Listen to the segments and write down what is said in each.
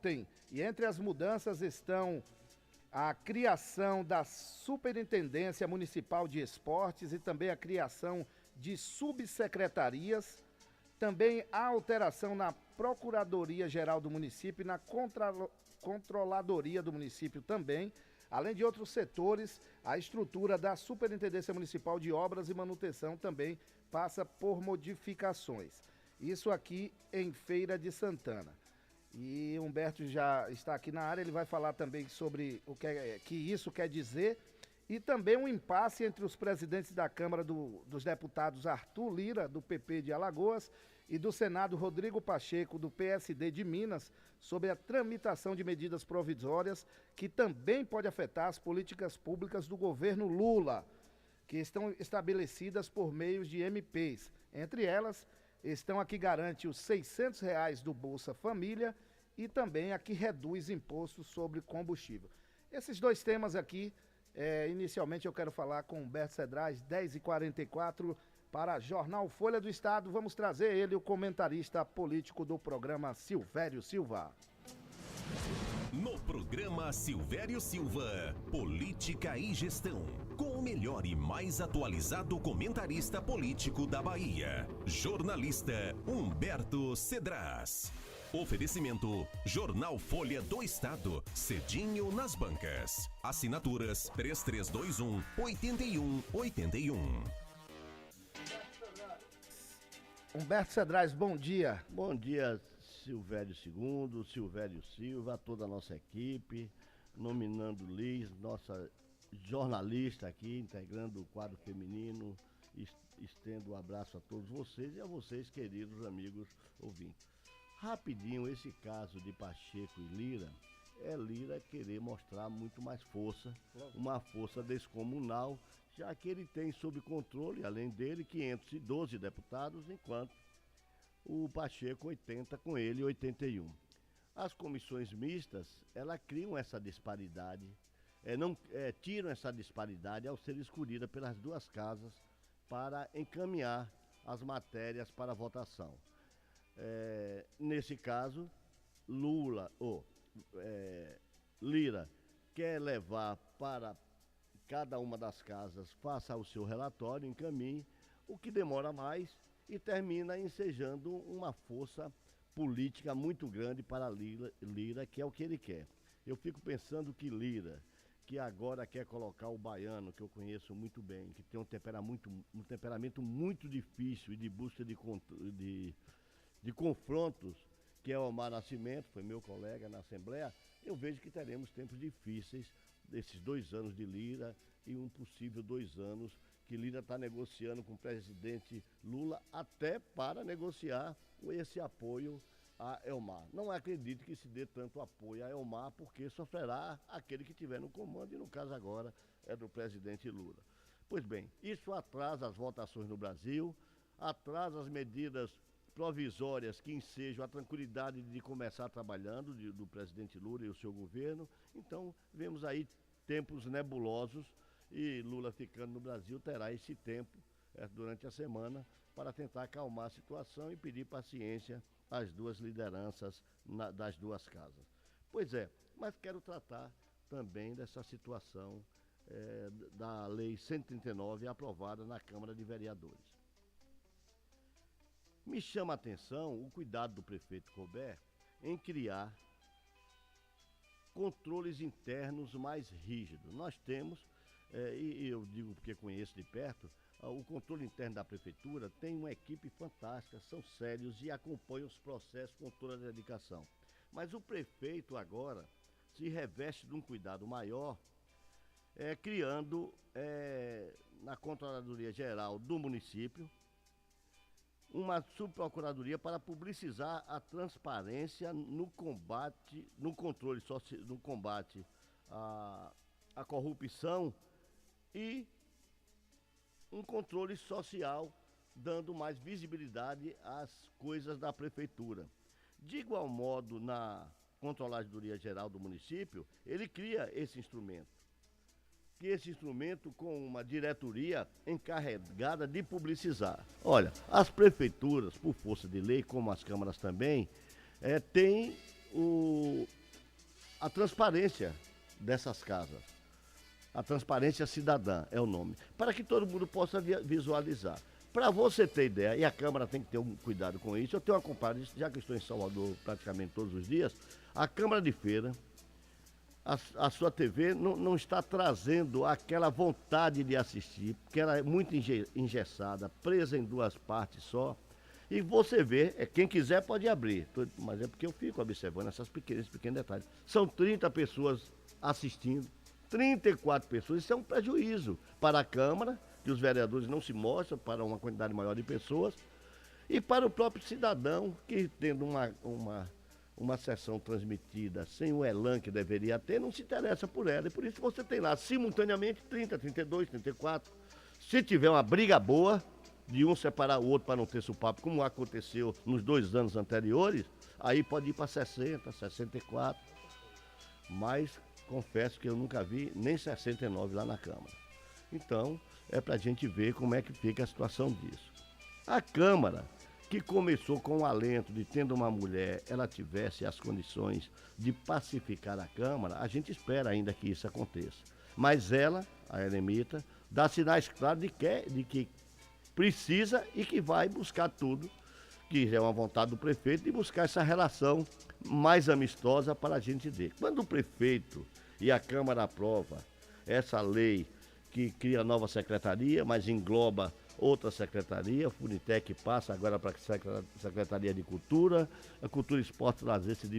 ontem. E entre as mudanças estão a criação da Superintendência Municipal de Esportes e também a criação de subsecretarias, também a alteração na Procuradoria-Geral do município e na Controladoria do município também, além de outros setores. A estrutura da Superintendência Municipal de Obras e Manutenção também passa por modificações. Isso aqui em Feira de Santana. E Humberto já está aqui na área, ele vai falar também sobre o que isso quer dizer e também um impasse entre os presidentes da Câmara dos Deputados Arthur Lira, do PP de Alagoas, e do Senado Rodrigo Pacheco, do PSD de Minas, sobre a tramitação de medidas provisórias que também pode afetar as políticas públicas do governo Lula, que estão estabelecidas por meio de MPs. Entre elas, estão a que garante os R$ 600 do Bolsa Família e também a que reduz impostos sobre combustível. Esses dois temas aqui, inicialmente eu quero falar com Humberto Cedrais, 10h44, para Jornal Folha do Estado. Vamos trazer ele, o comentarista político do programa Silvério Silva. No programa Silvério Silva, Política e Gestão, com o melhor e mais atualizado comentarista político da Bahia, jornalista Humberto Cedrais. Oferecimento, Jornal Folha do Estado, cedinho nas bancas. Assinaturas 3321-8181. Humberto Cedrais, bom dia. Bom dia, Silvério II, Silvério Silva, toda a nossa equipe, nominando Liz, nossa jornalista aqui, integrando o quadro feminino. Estendo um abraço a todos vocês e a vocês, queridos amigos ouvintes. Rapidinho, esse caso de Pacheco e Lira, é Lira querer mostrar muito mais força, uma força descomunal, já que ele tem sob controle, além dele, 512 deputados, enquanto o Pacheco 80, com ele 81. As comissões mistas, elas criam essa disparidade, tiram essa disparidade ao ser escolhida pelas duas casas para encaminhar as matérias para votação. Nesse caso, Lira quer levar para cada uma das casas, faça o seu relatório, encaminhe, o que demora mais e termina ensejando uma força política muito grande para Lira, que é o que ele quer. Eu fico pensando que Lira, que agora quer colocar o baiano, que eu conheço muito bem, que tem um temperamento muito difícil e de busca de confrontos, que é o Omar Nascimento, foi meu colega na Assembleia, eu vejo que teremos tempos difíceis desses 2 anos de Lira e um possível 2 anos que Lira está negociando com o presidente Lula até para negociar esse apoio a Elmar. Não acredito que se dê tanto apoio a Elmar, porque sofrerá aquele que estiver no comando, e no caso agora é do presidente Lula. Pois bem, isso atrasa as votações no Brasil, atrasa as medidas provisórias que ensejam a tranquilidade de começar trabalhando do presidente Lula e o seu governo. Então, vemos aí tempos nebulosos e Lula ficando no Brasil terá esse tempo durante a semana para tentar acalmar a situação e pedir paciência às duas lideranças das duas casas. Pois é, mas quero tratar também dessa situação da Lei 139 aprovada na Câmara de Vereadores. Me chama a atenção o cuidado do prefeito Colbert em criar controles internos mais rígidos. Nós temos, e eu digo porque conheço de perto, o controle interno da prefeitura tem uma equipe fantástica, são sérios e acompanham os processos com toda a dedicação. Mas o prefeito agora se reveste de um cuidado maior, criando na Controladoria Geral do município uma subprocuradoria para publicizar a transparência no combate à corrupção e um controle social, dando mais visibilidade às coisas da prefeitura. De igual modo, na Controladoria Geral do município, ele cria esse instrumento. Que esse instrumento com uma diretoria encarregada de publicizar. Olha, as prefeituras, por força de lei, como as câmaras também, têm a transparência dessas casas. A transparência cidadã é o nome. Para que todo mundo possa visualizar. Para você ter ideia, e a Câmara tem que ter um cuidado com isso, eu tenho acompanhado isso, já que estou em Salvador praticamente todos os dias, a Câmara de Feira, a sua TV não está trazendo aquela vontade de assistir, porque ela é muito engessada, presa em duas partes só. E você vê, quem quiser pode abrir, mas é porque eu fico observando esses pequenos detalhes. São 30 pessoas assistindo, 34 pessoas, isso é um prejuízo para a Câmara, que os vereadores não se mostram para uma quantidade maior de pessoas, e para o próprio cidadão, que tendo uma sessão transmitida sem o elan que deveria ter, não se interessa por ela. E por isso você tem lá, simultaneamente, 30, 32, 34. Se tiver uma briga boa, de um separar o outro para não ter supapo, como aconteceu nos 2 anos anteriores, aí pode ir para 60, 64. Mas confesso que eu nunca vi nem 69 lá na Câmara. Então, é para a gente ver como é que fica a situação disso. A Câmara, que começou com o alento de, tendo uma mulher, ela tivesse as condições de pacificar a Câmara, a gente espera ainda que isso aconteça. Mas ela, a Eremita, dá sinais claros de que precisa e que vai buscar tudo, que é uma vontade do prefeito, de buscar essa relação mais amistosa para a gente ver. Quando o prefeito e a Câmara aprova essa lei que cria nova secretaria, mas engloba outra secretaria, a Funitec passa agora para a Secretaria de Cultura, a Cultura, Esporte e Lazer se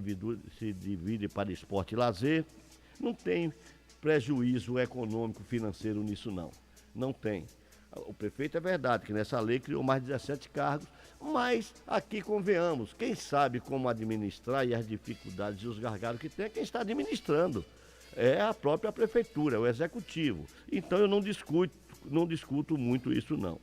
divide para Esporte e Lazer. Não tem prejuízo econômico, financeiro nisso não. Não tem. O prefeito, é verdade que nessa lei criou mais de 17 cargos, mas aqui convenhamos, quem sabe como administrar e as dificuldades e os gargalos que tem é quem está administrando. É a própria prefeitura, é o executivo. Então eu não discuto muito isso não.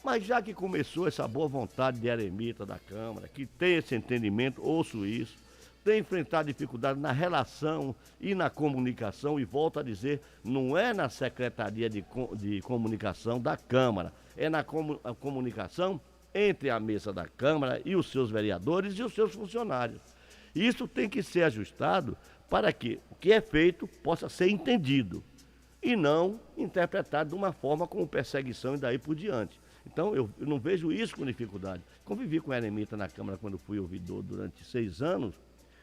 Mas já que começou essa boa vontade de Eremita da Câmara, que tem esse entendimento, ouço isso, tem enfrentado dificuldade na relação e na comunicação, e volto a dizer, não é na Secretaria de Comunicação da Câmara, é na comunicação entre a mesa da Câmara e os seus vereadores e os seus funcionários. Isso tem que ser ajustado para que o que é feito possa ser entendido e não interpretado de uma forma como perseguição e daí por diante. Então, eu não vejo isso com dificuldade. Convivi com a Eremita na Câmara quando fui ouvidor durante 6 anos,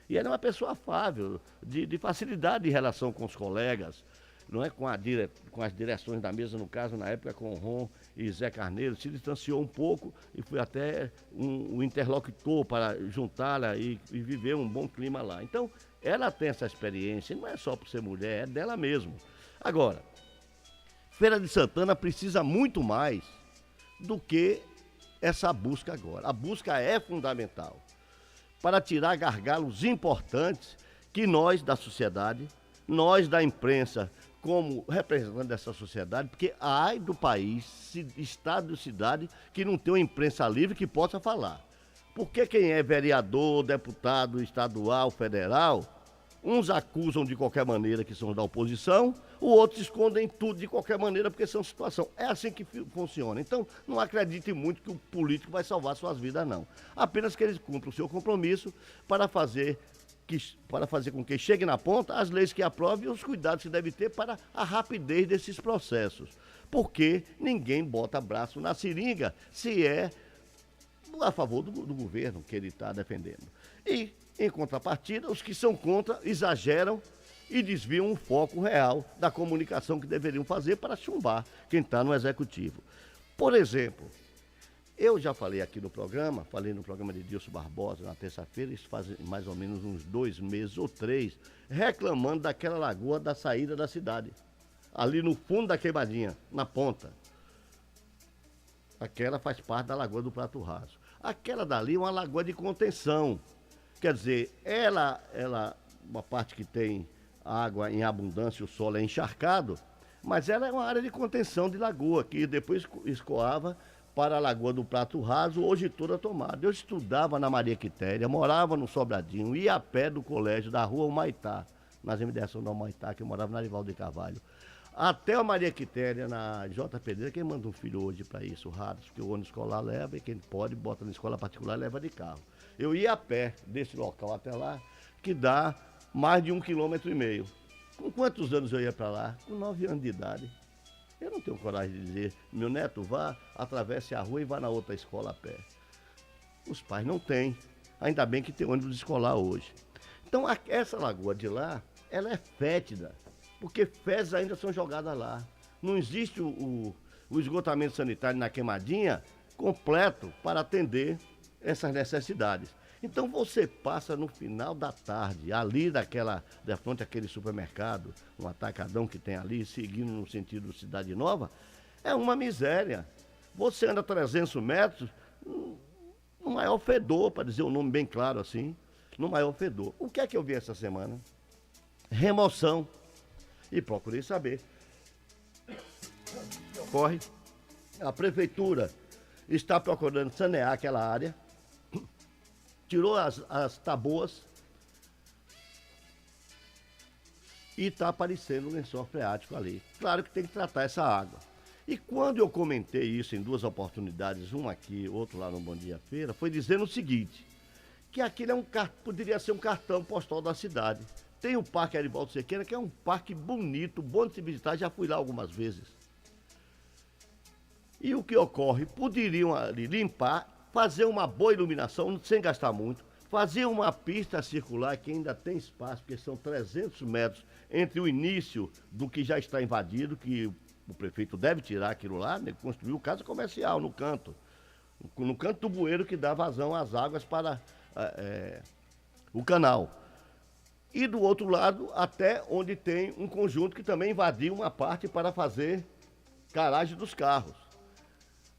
e era uma pessoa afável, de facilidade de relação com os colegas, não é, com as direções da mesa, no caso, na época, com o Ron e Zé Carneiro, se distanciou um pouco e foi até um interlocutor para juntá-la e viver um bom clima lá. Então, ela tem essa experiência, não é só por ser mulher, é dela mesmo. Agora, Feira de Santana precisa muito mais do que essa busca agora. A busca é fundamental para tirar gargalos importantes que nós da sociedade, nós da imprensa, como representante dessa sociedade, porque ai do país, estado e cidade, que não tem uma imprensa livre que possa falar. Porque quem é vereador, deputado estadual, federal, uns acusam de qualquer maneira que são da oposição, os outros escondem tudo de qualquer maneira porque são situação. É assim que funciona. Então, não acredite muito que o político vai salvar suas vidas, não. Apenas que eles cumpram o seu compromisso para fazer com que chegue na ponta as leis que aprovem e os cuidados que deve ter para a rapidez desses processos. Porque ninguém bota braço na seringa se é a favor do governo que ele está defendendo. E, em contrapartida, os que são contra exageram e desviam o foco real da comunicação que deveriam fazer para chumbar quem está no executivo. Por exemplo, eu já falei aqui no programa, de Dilson Barbosa na terça-feira, isso faz mais ou menos uns 2 meses ou 3, reclamando daquela lagoa da saída da cidade, ali no fundo da queimadinha, na ponta. Aquela faz parte da Lagoa do Prato Raso. Aquela dali é uma lagoa de contenção. Quer dizer, ela uma parte que tem água em abundância, o solo é encharcado, mas ela é uma área de contenção de lagoa, que depois escoava para a Lagoa do Prato Raso, hoje toda tomada. Eu estudava na Maria Quitéria, morava no Sobradinho, ia a pé do colégio da rua Humaitá, nas imediações da Humaitá, que eu morava na Arivaldo de Carvalho. Até a Maria Quitéria, na J. Pedreira, quem manda um filho hoje para isso, raros, porque o ônibus escolar leva, e quem pode, bota na escola particular, leva de carro. Eu ia a pé desse local até lá, que dá mais de 1,5 km. Com quantos anos eu ia para lá? Com 9 anos de idade. Eu não tenho coragem de dizer, meu neto, vá, atravesse a rua e vá na outra escola a pé. Os pais não têm. Ainda bem que tem ônibus escolar hoje. Então, essa lagoa de lá, ela é fétida, porque fezes ainda são jogadas lá. Não existe o esgotamento sanitário na Queimadinha completo para atender essas necessidades. Então, você passa no final da tarde, ali da frente àquele supermercado, um atacadão que tem ali, seguindo no sentido Cidade Nova, é uma miséria. Você anda 300 metros, no maior fedor, para dizer o nome bem claro assim, no maior fedor. O que é que eu vi essa semana? Remoção. E procurei saber. Corre. A prefeitura está procurando sanear aquela área, tirou as taboas e está aparecendo um lençol freático ali. Claro que tem que tratar essa água. E quando eu comentei isso em 2 oportunidades, uma aqui, outro lá no Bom Dia Feira, foi dizendo o seguinte, que aquilo poderia ser um cartão postal da cidade. Tem o Parque Arivaldo Cerqueira, que é um parque bonito, bom de se visitar, já fui lá algumas vezes. E o que ocorre? Poderiam ali limpar, fazer uma boa iluminação, sem gastar muito, fazer uma pista circular que ainda tem espaço, porque são 300 metros entre o início do que já está invadido, que o prefeito deve tirar aquilo lá, né, construiu casa comercial no canto do bueiro que dá vazão às águas para o canal. E do outro lado, até onde tem um conjunto que também invadiu uma parte para fazer garagem dos carros.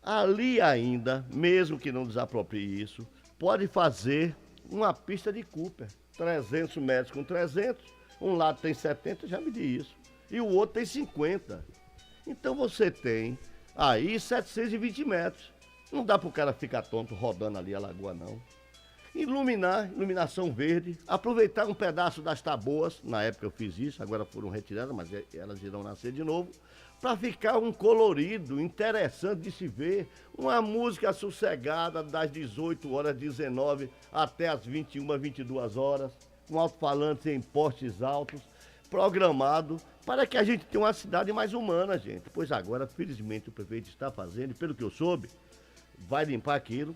Ali ainda, mesmo que não desaproprie isso, pode fazer uma pista de Cooper, 300 metros com 300, um lado tem 70, já medi isso, e o outro tem 50. Então você tem aí 720 metros. Não dá para o cara ficar tonto rodando ali a lagoa, não. Iluminação verde, aproveitar um pedaço das taboas, na época eu fiz isso, agora foram retiradas, mas elas irão nascer de novo, para ficar um colorido interessante de se ver, uma música sossegada das 18 horas, 19 até as 21, 22 horas, com alto-falantes em postes altos, programado para que a gente tenha uma cidade mais humana, gente. Pois agora, felizmente, o prefeito está fazendo, e pelo que eu soube, vai limpar aquilo.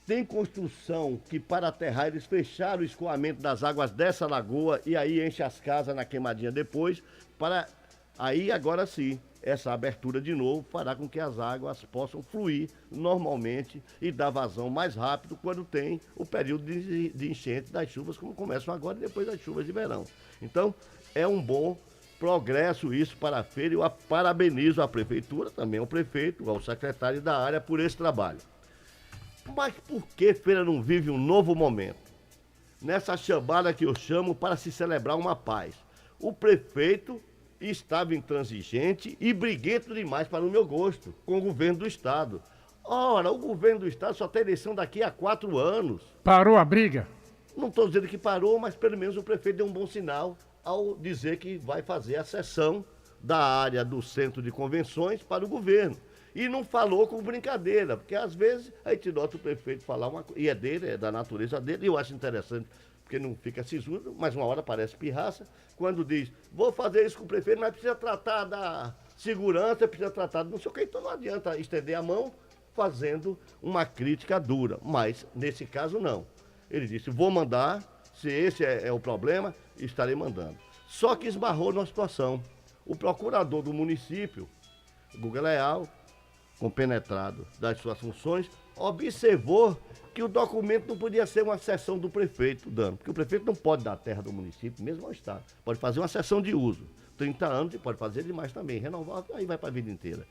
Tem construção que, para aterrar, eles fecharam o escoamento das águas dessa lagoa e aí enche as casas na Queimadinha depois, para aí, agora sim, essa abertura de novo fará com que as águas possam fluir normalmente e dar vazão mais rápido quando tem o período de enchente das chuvas, como começam agora e depois das chuvas de verão. Então, é um bom progresso isso para a feira. Eu parabenizo a prefeitura, também ao prefeito, ao secretário da área por esse trabalho. Mas por que feira não vive um novo momento? Nessa chambada que eu chamo para se celebrar uma paz. O prefeito estava intransigente e briguento demais para o meu gosto, com o governo do estado. Ora, o governo do estado só tem eleição daqui a 4 anos. Parou a briga? Não estou dizendo que parou, mas pelo menos o prefeito deu um bom sinal ao dizer que vai fazer a cessão da área do centro de convenções para o governo. E não falou com brincadeira, porque às vezes a gente nota o prefeito falar uma coisa, e é dele, é da natureza dele, e eu acho interessante, porque não fica sisudo, mas uma hora parece pirraça, quando diz, vou fazer isso com o prefeito, mas precisa tratar da segurança, precisa tratar do não sei o que, então não adianta estender a mão fazendo uma crítica dura, mas nesse caso não. Ele disse, vou mandar, se esse é o problema, estarei mandando. Só que esbarrou numa situação. O procurador do município, Guga Leal, compenetrado das suas funções, observou que o documento não podia ser uma cessão do prefeito, dando, porque o prefeito não pode dar a terra do município, mesmo ao estado. Pode fazer uma cessão de uso. 30 anos e pode fazer demais também. Renovar, aí vai para a vida inteira.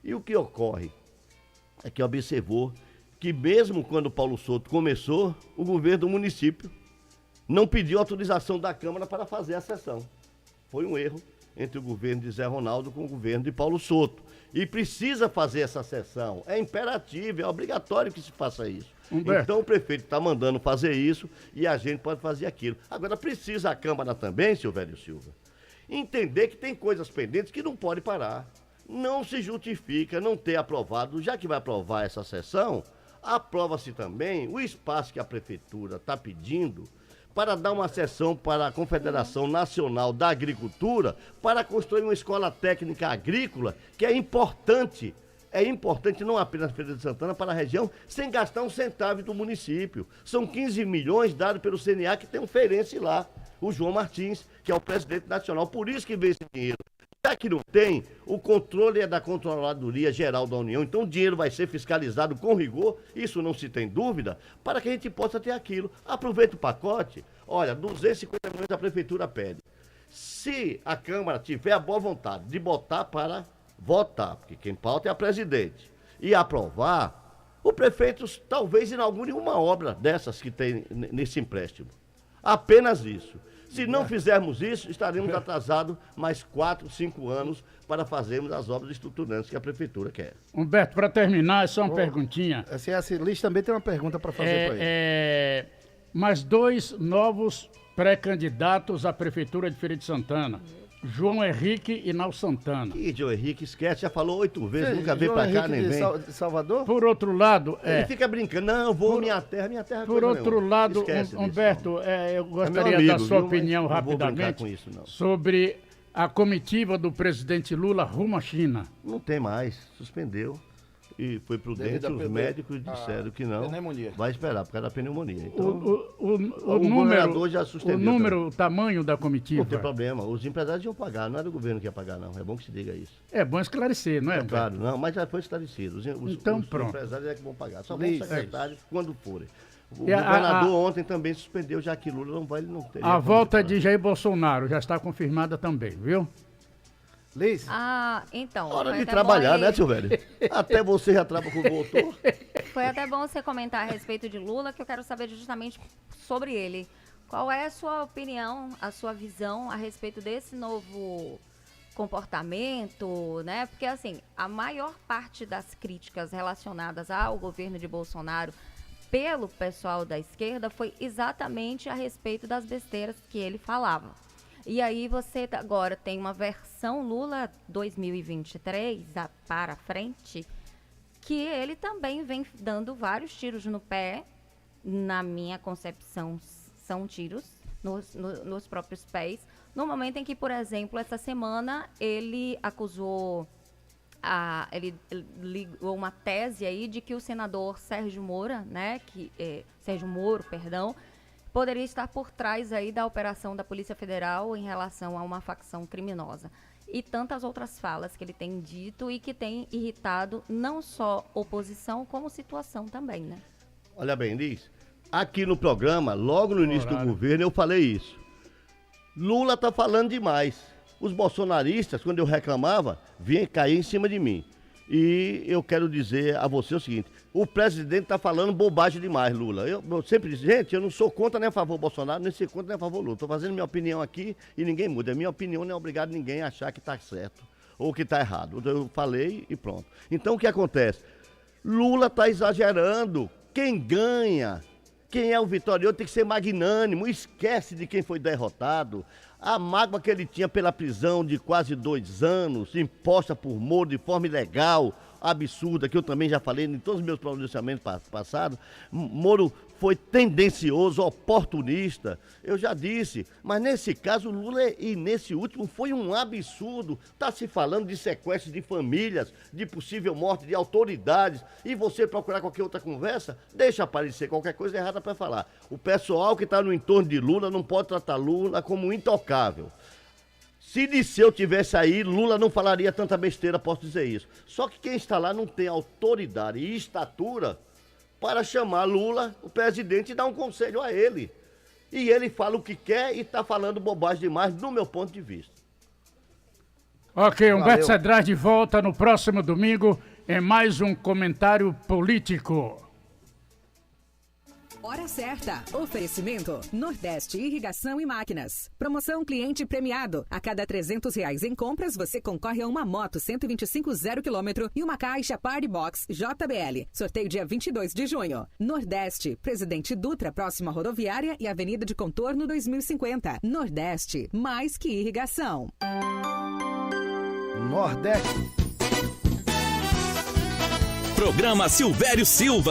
E o que ocorre é que observou que mesmo quando o Paulo Souto começou, o governo do município não pediu autorização da Câmara para fazer a cessão. Foi um erro entre o governo de Zé Ronaldo com o governo de Paulo Souto. E precisa fazer essa cessão. É imperativo, é obrigatório que se faça isso. Então o prefeito está mandando fazer isso e a gente pode fazer aquilo. Agora precisa a Câmara também, Silvério Silva, entender que tem coisas pendentes que não pode parar. Não se justifica não ter aprovado, já que vai aprovar essa sessão, aprova-se também o espaço que a prefeitura está pedindo para dar uma sessão para a Confederação Nacional da Agricultura para construir uma escola técnica agrícola que é importante não apenas Feira de Santana, para a região, sem gastar um centavo do município. São 15 milhões dados pelo CNA, que tem um feirense lá, o João Martins, que é o presidente nacional. Por isso que veio esse dinheiro. Já que não tem, o controle é da Controladoria Geral da União, então o dinheiro vai ser fiscalizado com rigor, isso não se tem dúvida, para que a gente possa ter aquilo. Aproveita o pacote, olha, 250 milhões a Prefeitura pede. Se a Câmara tiver a boa vontade de botar para votar, porque quem pauta é a presidente, e aprovar, o prefeito talvez inaugure uma obra dessas que tem nesse empréstimo. Apenas isso. Se não fizermos isso, estaremos atrasados mais 4, 5 anos para fazermos as obras estruturantes que a Prefeitura quer. Humberto, para terminar, é só uma perguntinha. Esse Liz também tem uma pergunta para fazer para ele. Mais 2 novos pré-candidatos à Prefeitura de Feira de Santana. João Henrique e Nau Santana. E João Henrique, esquece, já falou 8 vezes, nunca veio pra cá, nem vem. De Salvador? Por outro lado... Ele fica brincando, não, vou minha terra Por outro lado, Humberto, eu gostaria da sua opinião rapidamente com isso, não. sobre a comitiva do presidente Lula rumo à China. Não tem mais, suspendeu. E foi prudente, os médicos disseram que não, pneumonia. Vai esperar por causa da pneumonia. Então, o governador já suspendeu. O tamanho da comitiva. Não tem problema, os empresários iam pagar, não era o governo que ia pagar, não. É bom que se diga isso. É bom esclarecer, não é? Claro, não, mas já foi esclarecido. Então, pronto. Os empresários é que vão pagar, só vão os secretários quando forem. O governador ontem também suspendeu, já que Lula não vai, ele não tem. A volta de Jair Bolsonaro já está confirmada também, viu? Liz? Então. Hora de trabalhar, né, Silvério? Até você já trabalha com o doutor. Foi até bom você comentar a respeito de Lula, que eu quero saber justamente sobre ele. Qual é a sua opinião, a sua visão a respeito desse novo comportamento, né? Porque, assim, a maior parte das críticas relacionadas ao governo de Bolsonaro pelo pessoal da esquerda foi exatamente a respeito das besteiras que ele falava. E aí você agora tem uma versão Lula 2023 para frente, que ele também vem dando vários tiros no pé. Na minha concepção, são tiros nos próprios pés. No momento em que, por exemplo, essa semana ele acusou, ele ligou uma tese aí de que o senador Sérgio Moro, poderia estar por trás aí da operação da Polícia Federal em relação a uma facção criminosa. E tantas outras falas que ele tem dito e que tem irritado não só oposição, como situação também, né? Olha bem, Liz, aqui no programa, logo no início do governo, eu falei isso. Lula tá falando demais. Os bolsonaristas, quando eu reclamava, vinham cair em cima de mim. E eu quero dizer a você o seguinte, o presidente está falando bobagem demais, Lula. Eu sempre disse, gente, eu não sou contra nem a favor do Bolsonaro, nem sou contra nem a favor do Lula. Estou fazendo minha opinião aqui e ninguém muda. A minha opinião não é obrigado ninguém a achar que está certo ou que está errado. Eu falei e pronto. Então o que acontece? Lula está exagerando. Quem ganha, quem é o vitorioso tem que ser magnânimo. Esquece de quem foi derrotado. A mágoa que ele tinha pela prisão de quase 2 anos, imposta por Moro de forma ilegal, absurda, que eu também já falei em todos os meus pronunciamentos passados. Moro foi tendencioso, oportunista, eu já disse, mas nesse caso Lula e nesse último foi um absurdo. Está se falando de sequestro de famílias, de possível morte de autoridades, e você procurar qualquer outra conversa, deixa aparecer qualquer coisa errada para falar. O pessoal que está no entorno de Lula não pode tratar Lula como intocável. Se Disseu tivesse aí, Lula não falaria tanta besteira, posso dizer isso. Só que quem está lá não tem autoridade e estatura para chamar Lula, o presidente, e dar um conselho a ele. E ele fala o que quer e está falando bobagem demais, do meu ponto de vista. Ok, Humberto Cedrais de volta no próximo domingo em mais um comentário político. Hora certa. Oferecimento Nordeste Irrigação e Máquinas. Promoção cliente premiado. A cada R$300 em compras, você concorre a uma moto 125 0 km e uma caixa Party Box JBL. Sorteio dia 22 de junho. Nordeste, Presidente Dutra, próxima rodoviária e Avenida de Contorno 2050. Nordeste, mais que irrigação. Nordeste. Programa Silvério Silva.